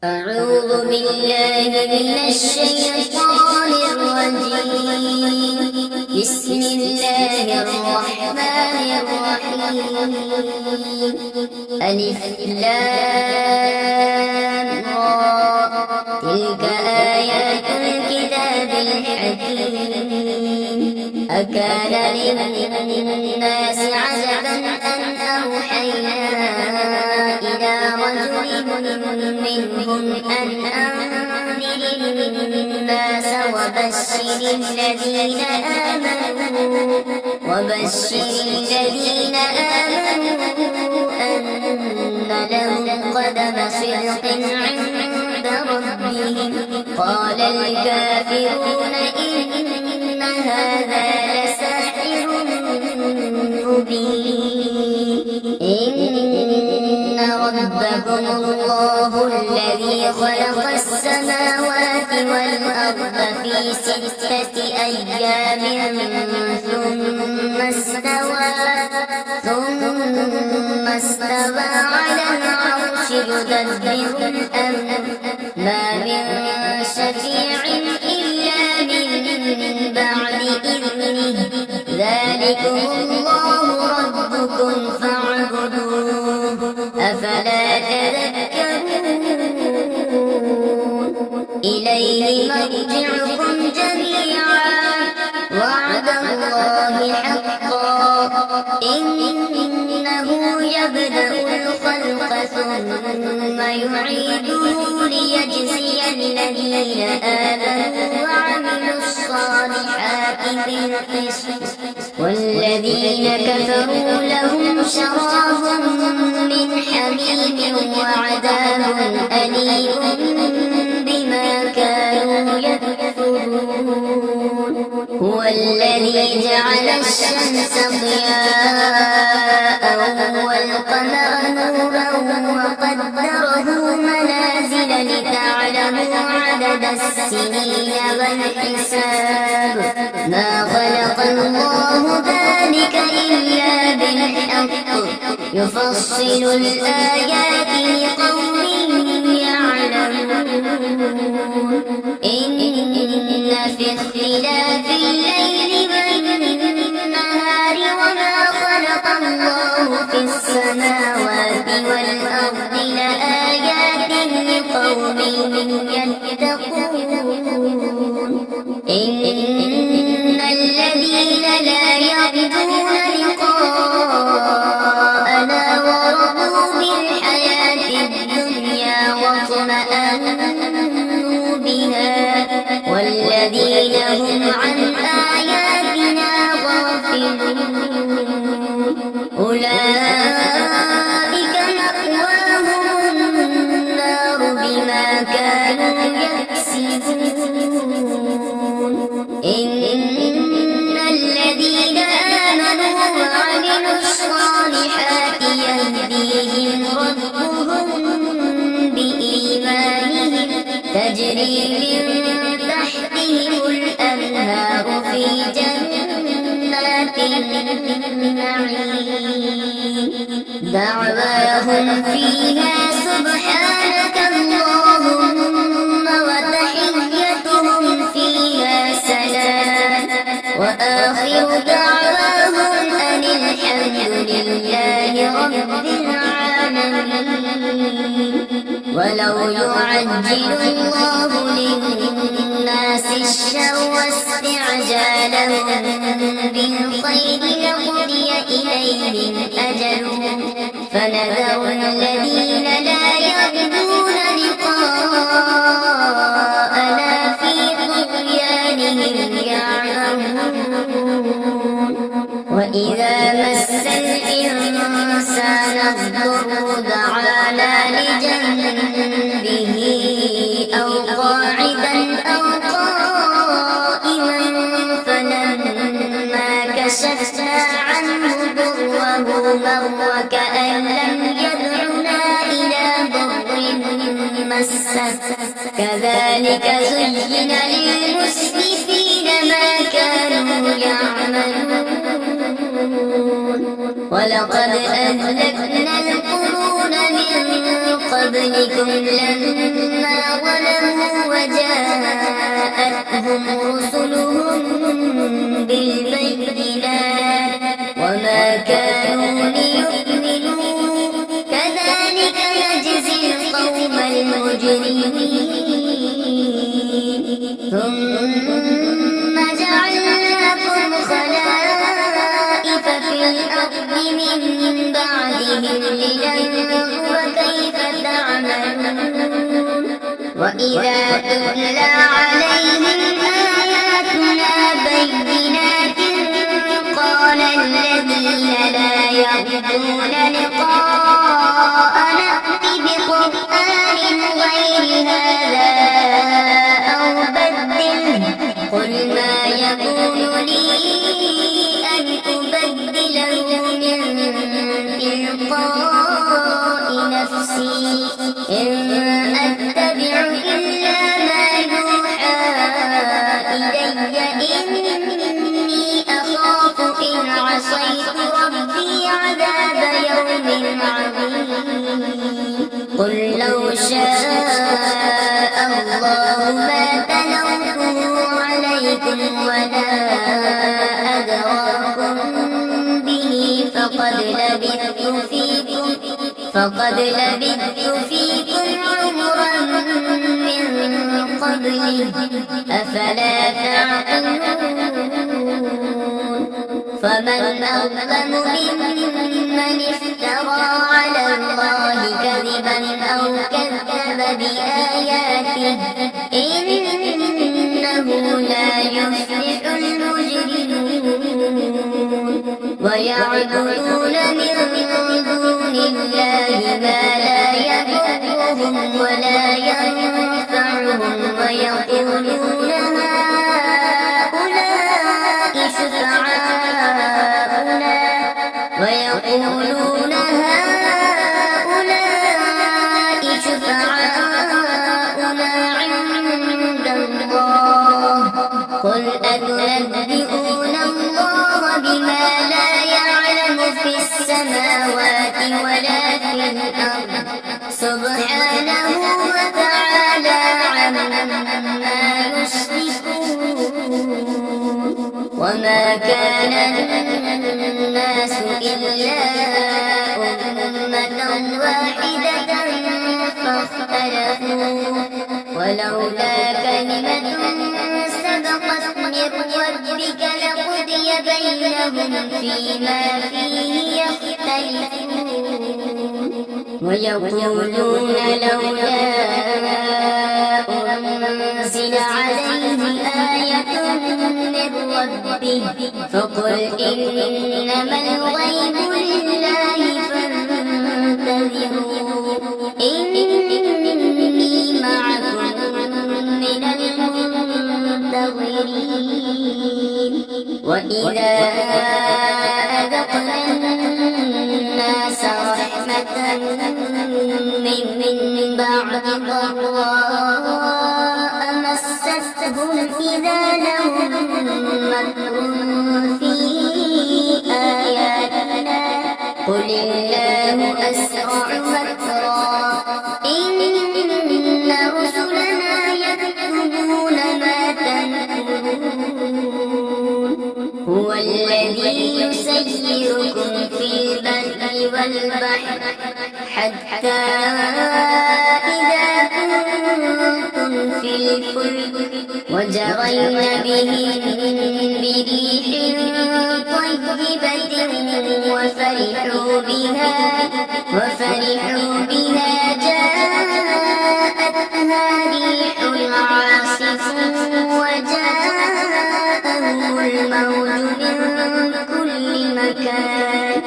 أعوذ بالله من الشيطان الرجيم. بسم الله الرحمن الرحيم. ألف لام را، تلك آيات الكتاب الحكيم. أكان للناس عجبا أن أوحينا إلى رجل منهم أن أنذر الناس وبشر الذين آمنوا أن لهم قدم صدق عند ربهم. قال الكافرون إن هذا لساحر مبين. إن ربكم الله الذي خلق السماوات والأرض في 6 أيام ثم استوى على العرش يدبر الأمر ما من شفيع إلا من بعد إذنه. ذلكم الله ربكم فاعبدوه أفلا تذكرون. إليه مرجعكم جميعا وعد الله حقا. إنه يبدأ الخلق ثم يعيده ليجزي الذين آمنوا وعملوا الصالحات بالقسط، والذين كفروا لهم شراب من حميم وعذاب أليم بما كانوا يكفرون. هو الذي جعل الشمس ضياء والقمر نورا وقدره منازل لتعلموا عدد السنين والحساب. ما خلق الله ذلك إلا بالحق يفصل الآيات لقوم يعلمون. إن في اختلاف الليل والنهار وما خلق الله في السماوات والأرض لآيات لقوم يتقون. إن الذين لا يرجون لقاءنا ورضوا بالحياة الدنيا واطمأنوا بها والذين هم عن آياتنا غافلون أولئك مأواهم النار بما كانوا يكسبون. إن الذين آمنوا وعملوا الصالحات يهديهم ربهم بإيمانهم تجري من تحتهم الأنهار في جنات النعيم. دعواهم فيها سبحانك اللهم وتحيتهم فيها سلام وآخر دعواهم أن الحمد لله رب العالمين. ولو يعجل الله للناس الشر واستعجالهم بالخير لقضي إليهم أجلهم فنذر الذين لا يرجون لقاءنا في طغيانهم يعمهون. وإذا مس الإنسان الضر دعانا لجنبه أو قاعدا أو قائما فلما كشفنا عنه ضره مر كأن لم يدعنا إلى ضر مسه. كذلك زين للمسرفين ما كانوا يعملون. ولقد أهلكنا القرون من قبلكم لما جاءتهم رسلهم بالبينات وما كانوا ليؤمنوا كذلك نجزي القوم المجرمين ثم جعلناكم خلائف في الأرض من بعدهم لننظر كيف تعملون وإذا تتلى عليهم آياتنا بينات قال الذين لا يرجون لقاءنا ائت بقرآن غير هذا أو بدله قل ما يكون لي أن أبدله من تلقاء نفسي إن أتبع إلا ما يوحى إلي إني أخاف إن عصيت ربي عذاب يوم عظيم قل لو شاء الله ما تلوته عليكم ولا أدراكم به فقد لبثت فيكم عمرا من قبله أفلا تعقلون فمن أظلم ممن افترى على الله كذبا أو كذب بآياته إنه لا يفلح المجرمون ويعبدون من دون الله ما لا يضرهم ولا ينفعهم ويقولون هؤلاء شفعاؤنا عند الله قل أتنبئون الله بما لا يعلم في السماوات ولا في الأرض سبحانه وتعالى عما يشركون وما كان الناس إلا أمة واحدة فاختلفوا ولولا كلمة سبقت من ربك لقضي بينهم فيما فيه يختلفون ويقولون لولا أنزل عليه آية من ربه فقل إنما الغيب لله فانتظروا إني معكم من المنتظرين وإذا أذقنا الناس رحمة من بعد ضراء مستهم إذا لهم مكر في آياتنا قل الله أسرع مكرا إن رسلنا يكتبون ما تمكرون هو الذي يسيركم في البر والبحر حتى إذا كنتم في الفلك وجرين بهم بريح طيبة وفرحوا بها جاءتها ريح عاصف وجاءهم الموج من كل مكان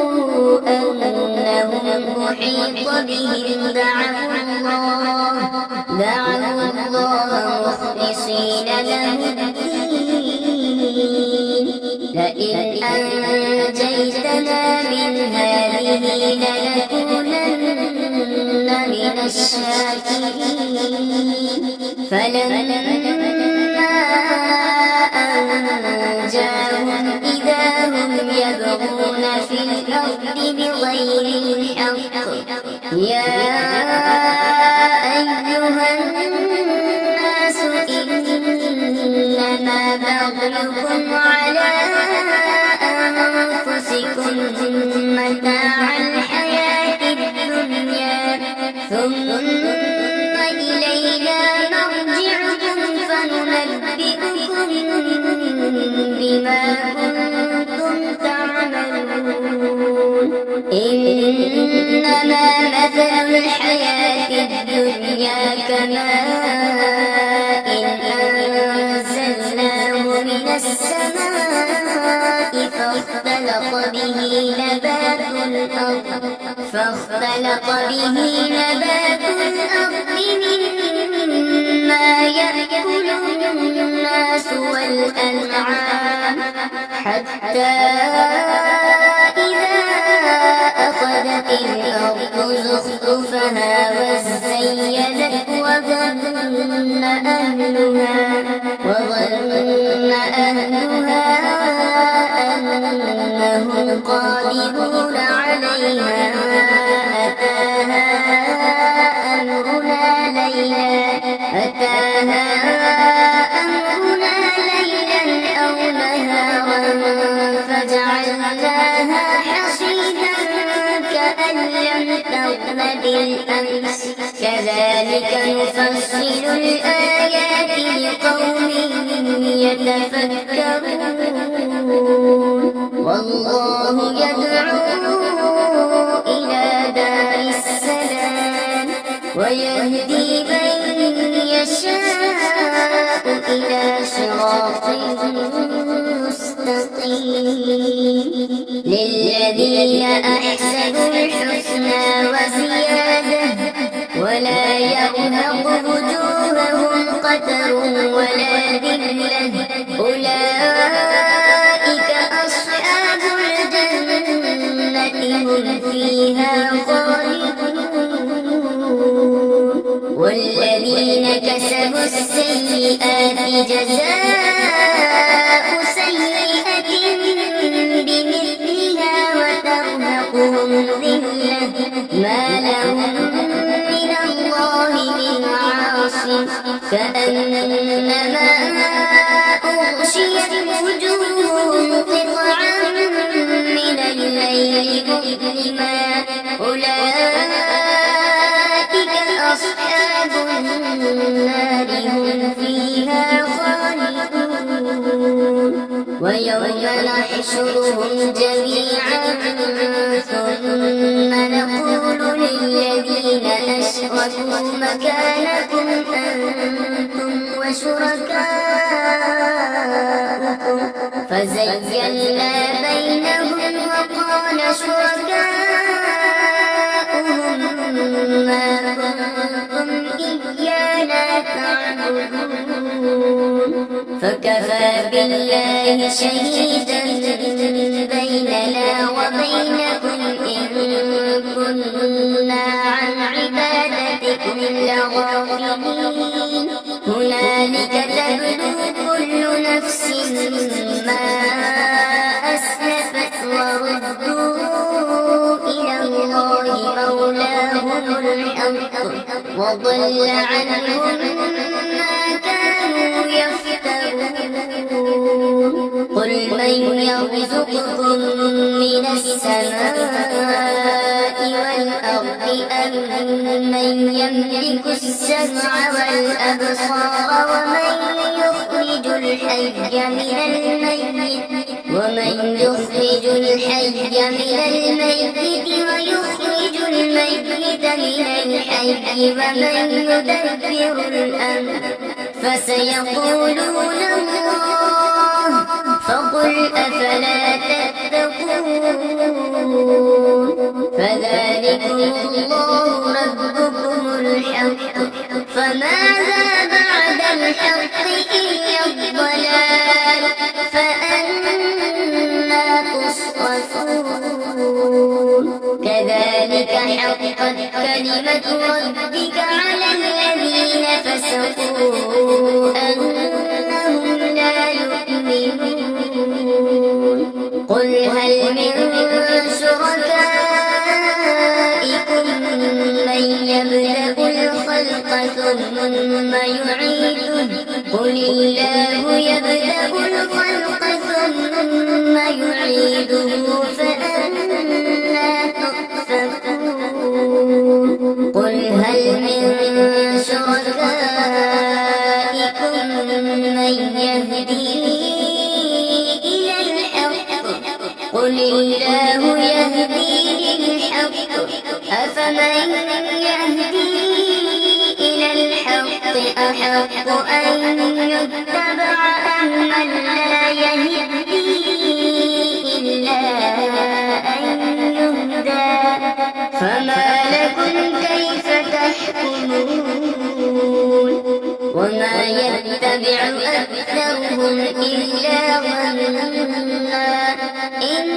وظنوا أنهم محيط بهم دعوا الله مخلصين له الدين لئن أنجيتنا من هذه لنكونن من الشاكرين فلما أنجاهم إذا هم يبغون في الأرض بغير الحق يا أيها الناس إنما بغيكم على أنفسكم متاع الحياة الدنيا ثم إلينا مرجعكم فننبئكم بما كنتم تعملون إنما مثل الحياة الدنيا كماء أنزلناه من السماء فاختلط به نبات الأرض مما يأكل الناس والأنعام حتى إذا أخذت الأرض زخرفها وزينت وظن أهلها أنهم قادرون عليها أتاها أمرنا ليلا أو نهارا فجعلناها حصيدا كأن لم تغن بالأمس كذلك نفصل الآيات لقوم يتفكرون والله يدعو إلى دار السلام ويهدي من يشاء إلى صراط مستقيم للذين أحسنوا الحسنى وزيادة ولا يرهق وجوههم قتر ولا ذلة أولئك أصحاب الجنة هم فيها خالدون والذين كسبوا السيئات جزاء سيئة بمثلها وترهقهم ذلة ما لهم من الله من عاصم كأنما أغشيت وجوههم قطعا من الليل مظلما أولئك أصحاب النار هم فيها خالدون ويوم نحشرهم جميعا ثم نقول للذين أشركوا مكانكم أنتم وشركاؤكم فزيّلنا بينهم وقال شركاؤهم ما كنتم إيانا تعبدون فكفى بالله شهيدا بيننا وبينكم إن كنا عن عبادتكم لغافلين هنالك تبلو كل نفس ما أسلفت وردوا إلى الله مولاهم الحق وضل عنهم ما كانوا يفترون قل من يرزقكم من السماء والأرض أم من يملك السمع والأبصار ومن يخرج الحي من الميت ويخرج الميت من الحي ومن يدبر الأمر فسيقولون الله فقل أفلا تتقون فذلكم الله ربكم الحق فماذا بعد الحق إلا الضلال فأنا تصرفون كذلك حقت كلمة ربك على الذين فسقوا أنهم لا يؤمنون قل هل من شركائكم الخلق ثم يعيده قل الله يبدأ الخلق ثم يعيده فأنى تؤفكون قل هل من شركائكم من يهدي إلى الحق قل الله يهدي للحق أفمن يهدي إلى الحق أحق أن يتبع أمن لا يهدي إلا أن يهدى فما لكم كيف تحكمون وما يتبع أكثرهم إلا ظنا إن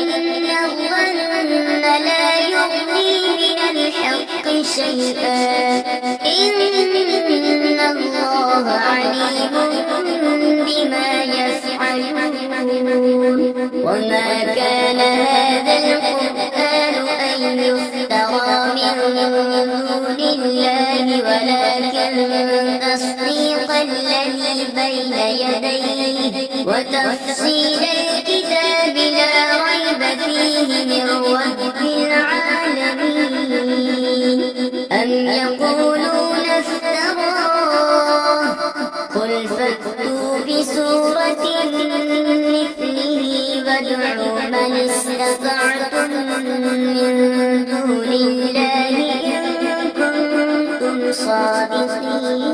الظن لا يغني من الحق شيئا إن الله عليم بما يفعلون وما كان هذا القرآن أن يفترى من دون الله ولكن تصديق الذي بين يديه وتفصيل الكتاب لا ريب فيه من رب العالمين أم يقولون افتراه قل فأتوا بسورة مثله وادعوا من استطعتم من دون الله إن كنتم صادقين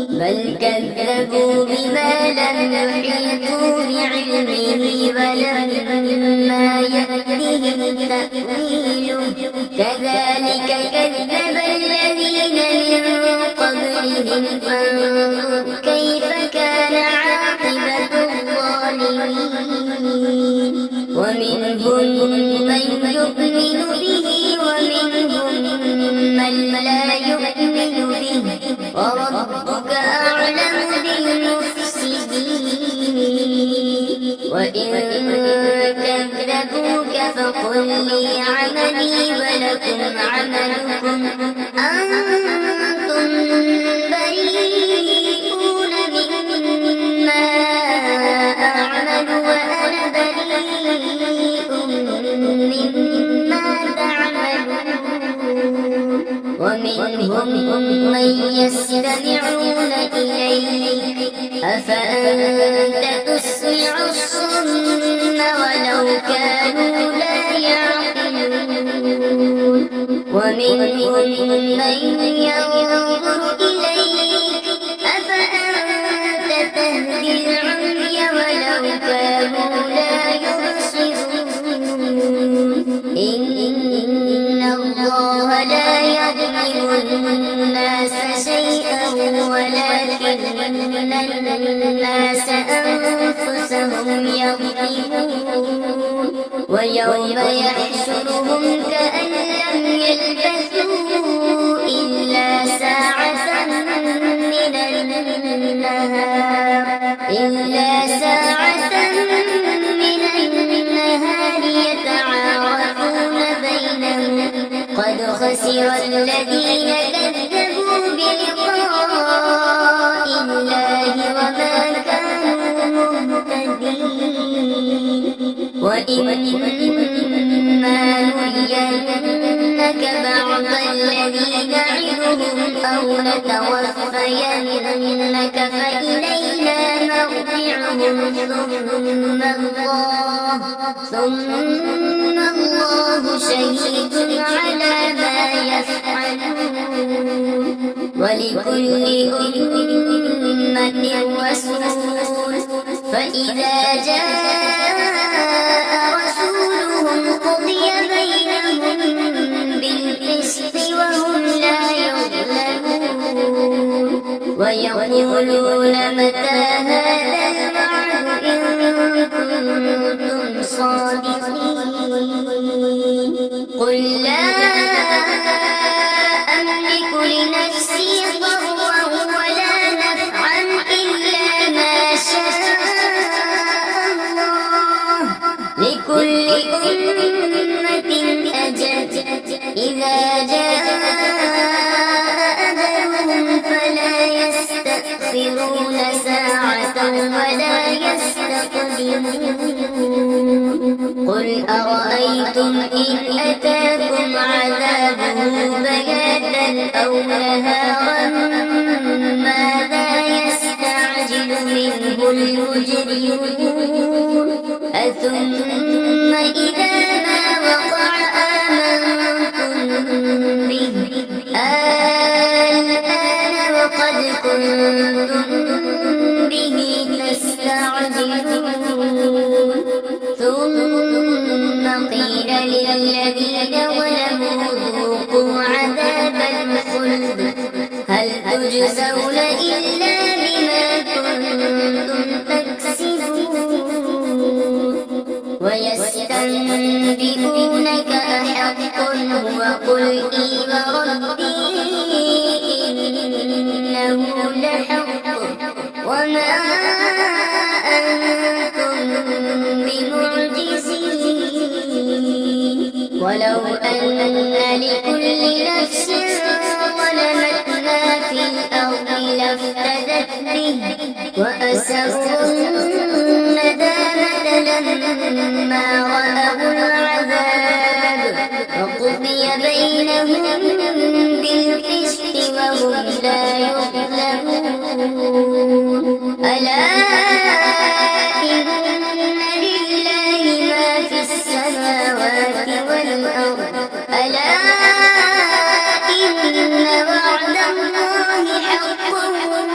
بل كذبوا بما لم يحيطوا بعلمه ولما يأتهم تأويله كذلك كذب الذين من قبلهم فانظر كيف كان عاقبة الظالمين ومنهم من يؤمن به ومنهم من لا يؤمن به وربك أعلم بالمفسدين وإن كذبوك فقل لي عملي ولكم عملكم أنتم بريئون مما أعمل وأنا بريء مما تعملون ومنهم من يستمعون إليك أفأنت تسمع الصم ولو كانوا لا يعقلون ومنهم من ينظر إليك أفأنت تهدي العمي ولو كانوا لا يبصرون إن الله لا يظلم الناس شيئا ولكن الناس أنفسهم يظلمون ويوم يحشرهم كأن لم يلبثوا إلا ساعة من النهار يتعارفون بينهم قد خسر الذين كذبوا بلقاء الله وما كانوا مهتدين وإما نرينك بعض الذي نعدهم أو نتوفينك فإلينا مرجعهم ثم الله شهيد على ما يفعلون ولكل أمة رسول فإذا جاء رسولهم قضي بينهم بالقسط وهم لا يظلمون ويقولون متى هذا الوعد إن كنتم صادقين قل لا أملك لنفسي ضرا ولا نفعا إلا ما شاء الله لكل أمة أجل إذا جاء ولا يستقدمون قل أرأيتم إن أتاكم عذابه بياتا أو نهارا ماذا يستعجل منه المجرمون أثم إذا ما وقع آمنتم به الآن وقد كنتم به تستعجلون ثم قيل للذين ظلموا ذوقوا عذاب الخلد هل تجزون إلا بما كنتم تكسبون ويستنبئونك أحق هو قل إي وربي إنه لحق وما أنتم بمعجزين ولو أن لكل نفس ظلمت ما في الأرض لافتدت به وأسروا الندامة لما رأوا العذاب وقضي بينهم بالقسط وهم لا يظلمون ألا إن لله ما في السماوات والأرض ألا إن وعد الله حق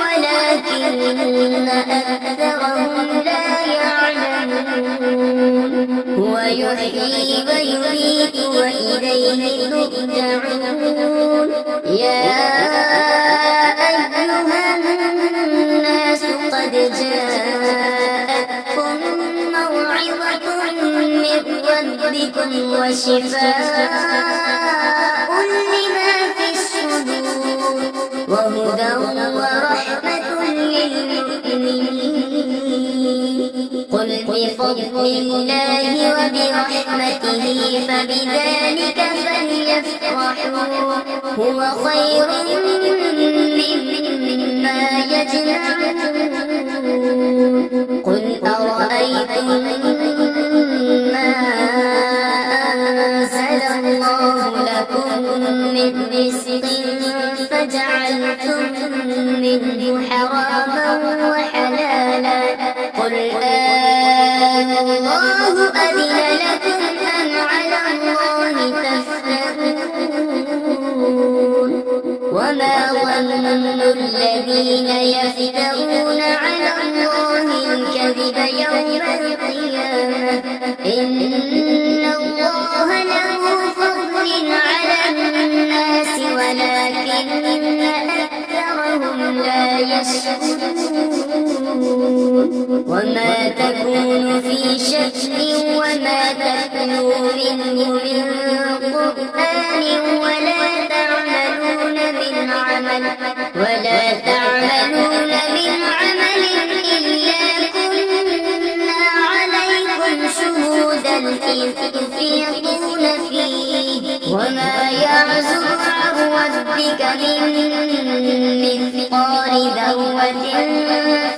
ولكن أكثرهم لا يعلمون هو يحيي ويميت وإليه ترجعون يا أيها الناس قد جاءتكم موعظة من ربكم وشفاء لما في الصدور وهدى ورحمة للمؤمنين قل بفضل الله وبرحمته فبذلك فليفرحوا هو خير مما يجمعون قل أرأيتم ما أنزل الله لكم من رزق فجعلتم منه حراما وحلالا قل الله أذن لكم أم على الله تفترون وما ظن الذين يفترون على الله الكذب يوم القيامة إن الله له فضل على الناس ولكن أكثرهم لا يشكرون وما تكون في شأن وما تتلو منه من قرآن ولا تعملون من عمل إلا كنا عليكم شهودا إذ تفيضون فيه وما يعزب عن ربك من مثقال ذرة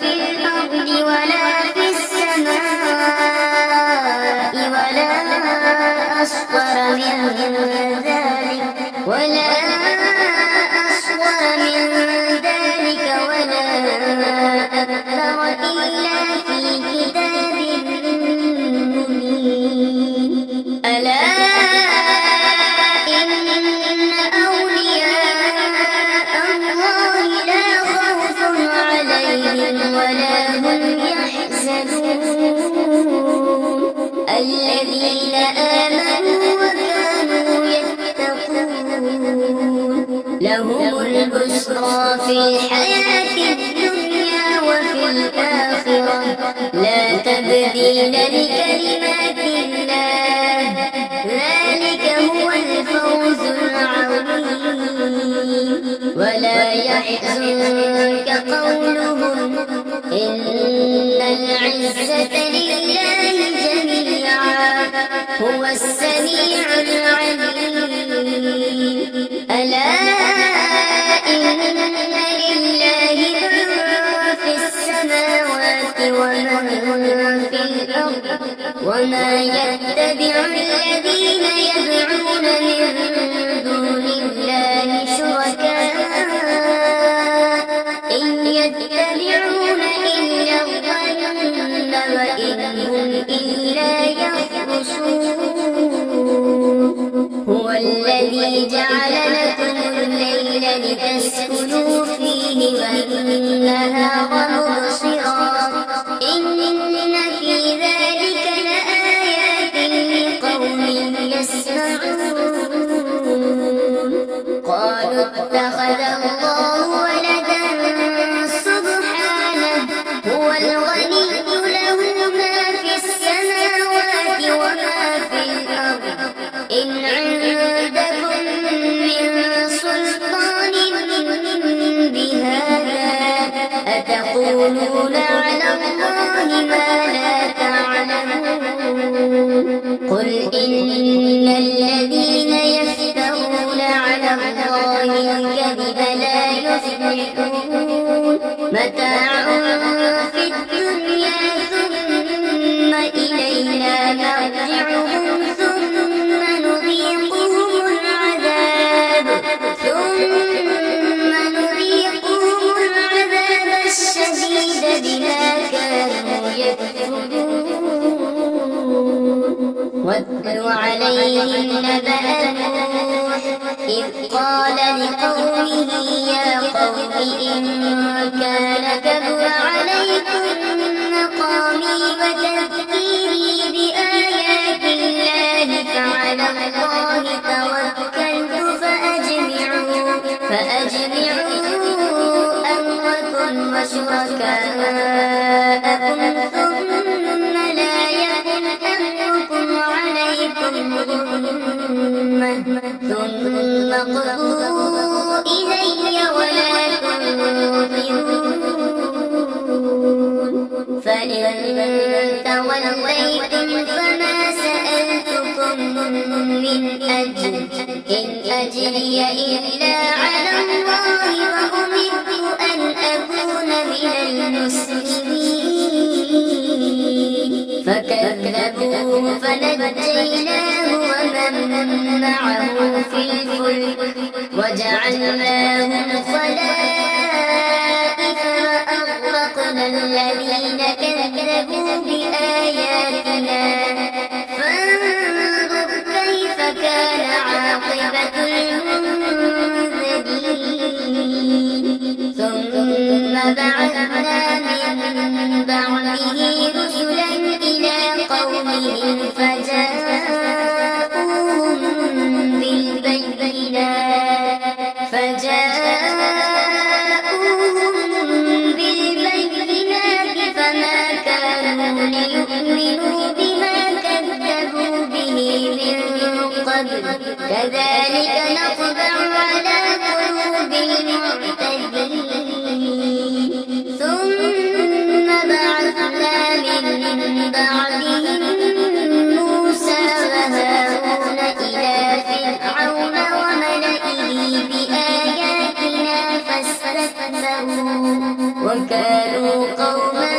في الأرض ولا في السماء ولا أصغر من ذلك ولا أكبر إلا في كتاب مبين ألا إن أولياء الله لا خوف عليهم ولا هم يحزنون الذين آمنوا وكانوا يتقون لهم البشرى في الحياة الدنيا وفي الآخرة لا تبديل لكلمات الله ذلك هو الفوز العظيم ولا يحزنك قولهم إن العزة لله جميعا هو السميع العليم ألا إن لله من في السماوات وما يتبع الذين يدعون من دون الله شركاء إن يتبعون إلا الظن وإن هم إلا يخرصون هو الذي جعل لكم الليل لتسكنوا فيه والنهار مبصرا إن في ذلك لآيات لقوم يسمعون قالوا اتخذ الله ولدا سبحانه هو الغني له ما في السماوات وما في الأرض إن عندكم من سلطان بهذا أتقولون على الله ما لا تعلمون قل إن الذين يفترون على الله الكذب لا يفلحون متاع في الدنيا ثم إلينا مرجعهم ثم نذيقهم العذاب الشديد بما كانوا يكفرون واتل عليهم نبأ نوح إذ قال لقومه يا قوم إن كان كبر عليكم مقامي وتذكيري بآيات الله فعلى الله توكلت فأجمعوا أمركم وشركاءكم ثم لا يكن أمركم عليكم غمة ثم اقضوا إلي ولا تنظرون فإن توليتم فما سألتكم من أجر إن أجري إلا على الله وأمرت أن أكون من المسلمين فكذبوه فنجيناه ومن معه في الفلك وجعلناهم خلائف وأغرقنا الذين كذبوا بآياتنا فانظر كيف كان عاقبة المنذرين ثم بعثنا من بعده رسلا إلى قومهم فجاءوهم بالبينات فما كانوا ليؤمنوا بما كذبوا به من قبل كذلك نطبع على قلوب المعتدين ثم بعثنا من بعدهم موسى وهارون إلى فرعون وملئه بآياتنا فاستكبروا وكانوا قوما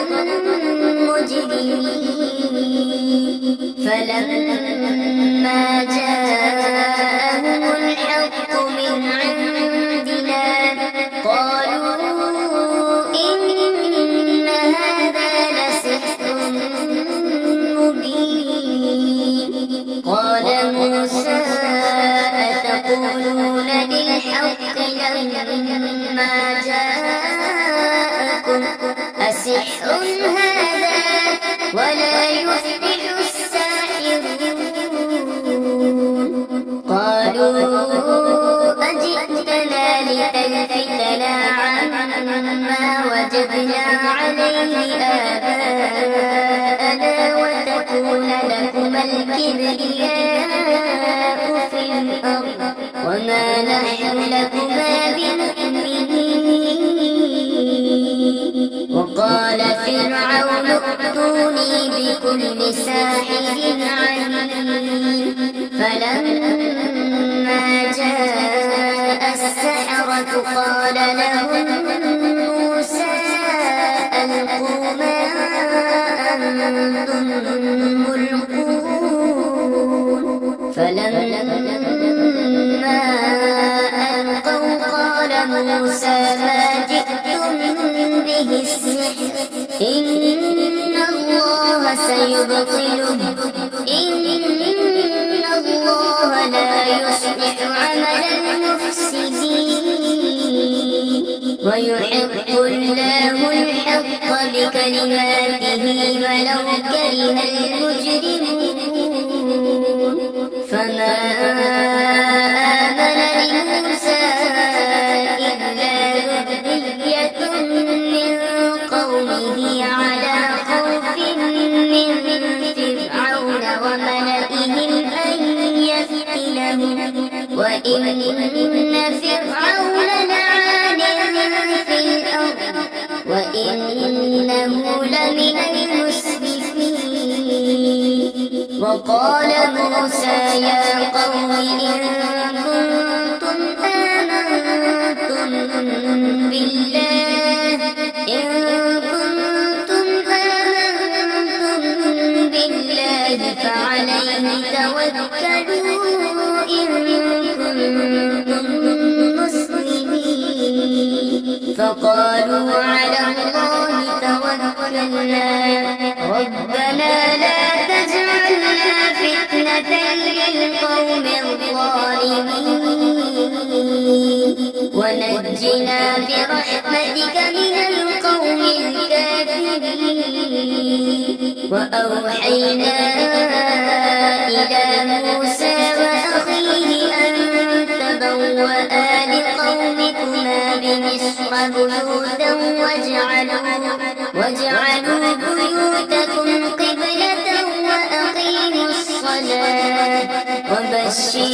مجرمين فلما جاءهم الحق من عندنا قالوا إن هذا لسحر مبين قال موسى أتقولون للحق لما جاءكم أسحر هذا ولا يفلح الساحرون قالوا أجئتنا لتلفتنا عما وجدنا عليه آباءنا وتكون لكما الكبرياء في الأرض وما نحن لكما بمؤمنين وقال فرعون ائتوني بكل ساحر عليم فلما جاء السحرة قال لهم موسى ألقوا ما أنتم موسى ما جئتم به السحر إن الله سيبطله إن الله لا يصلح عمل المفسدين ويحق الله الحق بكلماته ولو كره المجرمون فما آمن لموسى إلا ذرية من قومه على خوف من فرعون وملئهم أن يفتنهم وإن فرعون لعال في الأرض وإنه لمن المسرفين وقال موسى يا قوم إن كنتم آمنتم بالله فعليه توكلوا إن كنتم مسلمين فقالوا على الله توكلنا ربنا لا تجعلنا فتنة للقوم الظالمين ونجنا برحمتك من القوم الكافرين وأوحينا إلى موسى وأخيه أن تبوأ لقومكما بمصر بيوتا واجعلوا بيوتكم قبلة وأقيموا الصلاة وبشر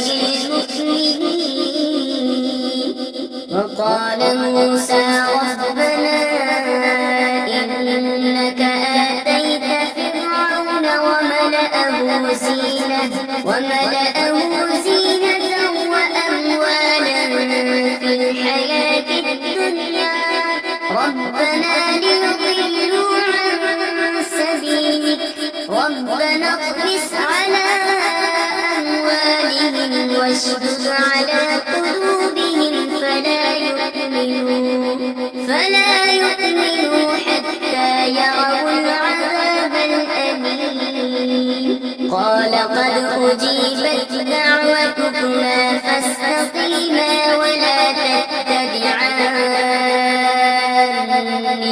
المؤمنين وقال موسى ربنا إنك آتيت فرعون وملأه زينة وأموالا في الحياة الدنيا ربنا ليضلوا عن سبيلك ربنا اطمس على أموالهم واشدد على قلوبهم فلا يؤمنوا حتى يروا العذاب الأليم قال قد أجيبت دعوتكما فاستقيما ولا تتبعان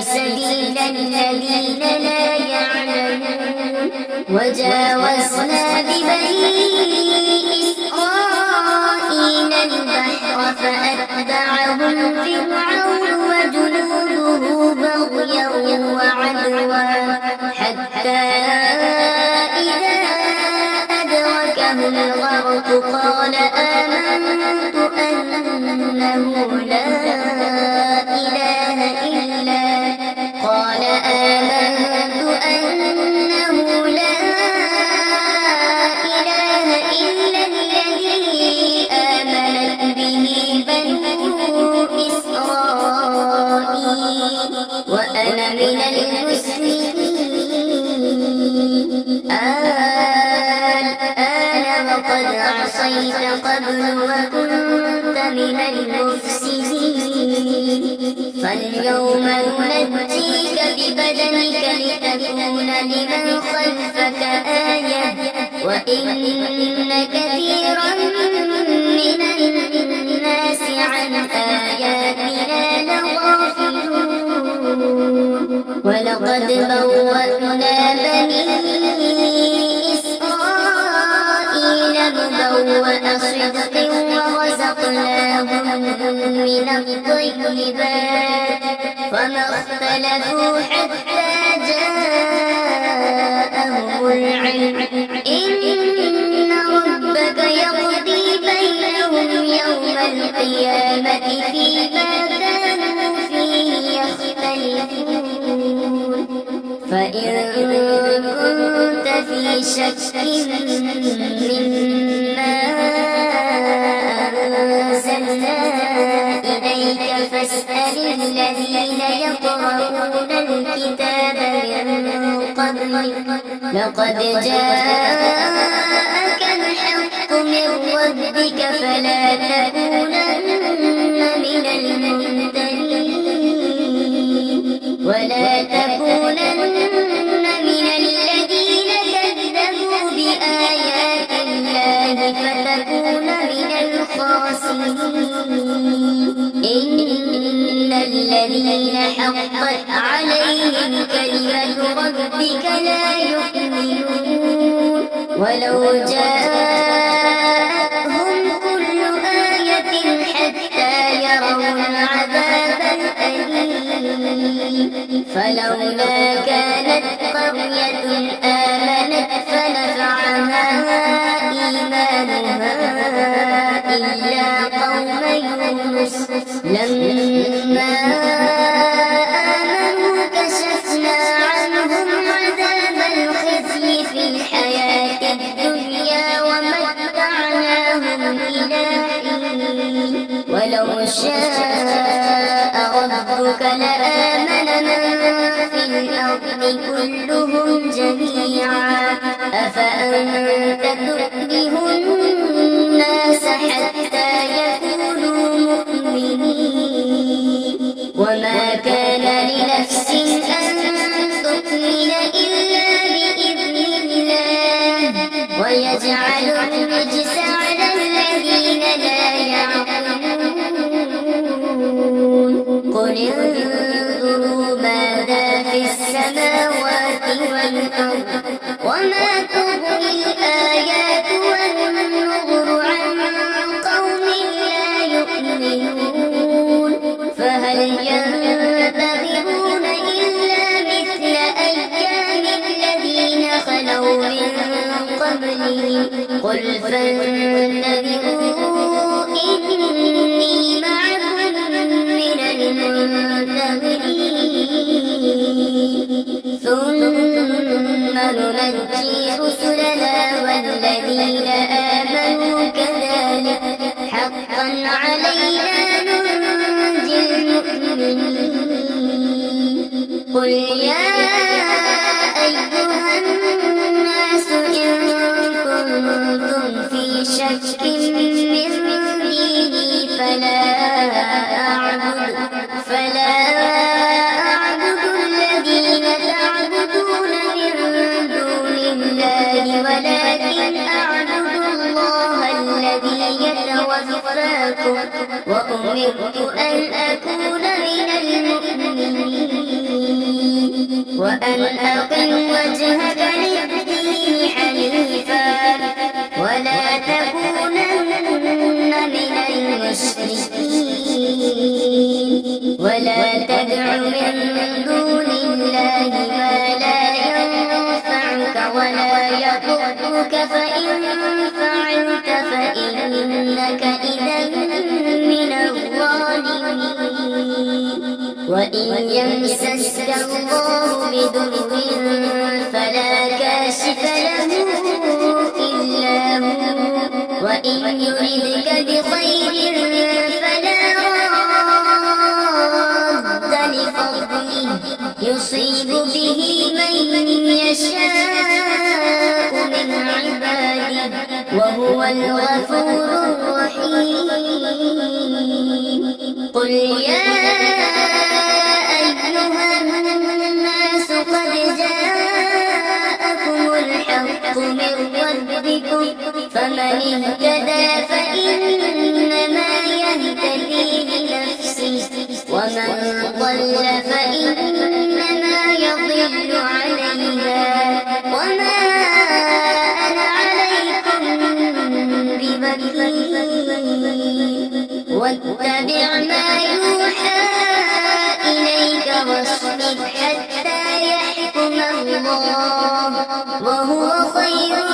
سبيل الذين لا يعلمون وجاوزنا ببني إسرائيل البحر فأتبعهم فرعون وجنوده بغيا وعدوا حتى إذا أدركه الغرق قال آمنت أنه لا إله إلا الذي آمنت به بنو إسرائيل وأنا من المسلمين الآن وقد عصيت قبل وكنت من المفسدين فاليوم ننجيك ببدنك لتكون لمن خلفك آية وإن كثيرا من الناس عن آياتنا لغافلون ولقد بوأنا بني إسرائيل مبوأ صدق ورزقناهم من الطيبات فما اختلفوا حتى جاءهم العلم إن ربك يقضي بينهم يوم القيامة فيما كانوا فيه يختلفون فإن كنت في شك مما أنزلنا إليك فاسأل الذين يقرؤون الكتاب من قبلك لقد جاءك الحق من ربك فلا تكونن من الممترين الذين حقت عليهم كلمة ربك لا يؤمنون ولو جاءتهم كل آية حتى يروا العذاب الأليم فلولا كانت قرية آمنت فنفعها إيمانها إلا قوم يونس لما آمنوا كشفنا عنهم عذاب الخزي في الحياة الدنيا ومتعناهم إلى حين ولو شاء ربك لآمن من في الأرض كلهم جميعا أفأنت تكره الناس حتى يكونوا مؤمنين وما كان لنفس أن تؤمن إلا بإذن الله ويجعل الرجس على الذين لا يعقلون قل انظروا ماذا في السماوات والأرض وما تغني الآيات والنذر عن قوم لا يؤمنون فهل ينتظرون إلا مثل أيام الذين خلوا من قبلهم قل فانتظروا إني معكم من المنتظرين ثم ننجي رسلنا والذين آمنوا كذلك حقا علينا ننجي المؤمنين قل يا أيها الناس إن كنتم في شك من ديني فلا أعبد الذين تعبدون من دون الله ولكن أعبد الله الذي يتوفاكم وأمرت أن أكون من المؤمنين وأن أقم وجهك للدين حنيفا ولا تكونن من المشركين ولا تدع من دون الله ما لا ينفعك ولا يضرك فإن فعلت فإنك إذا من الظالمين وإن يمسسك الله بضر فلا كاشف له إلا هو وإن يردك بخير فلا راد لفضله يصيب به من يشاء من عباده وهو الغفور الرحيم قل يا أيها الناس قد جاءكم الحق من ربكم فمن اهتدى فإنما يهتدي لنفسه ومن ضل فإنما يضل عليها وما أنا عليكم بوكيل واتبع ما يوحى إليك واصبر حتى يحكم الله وهو خير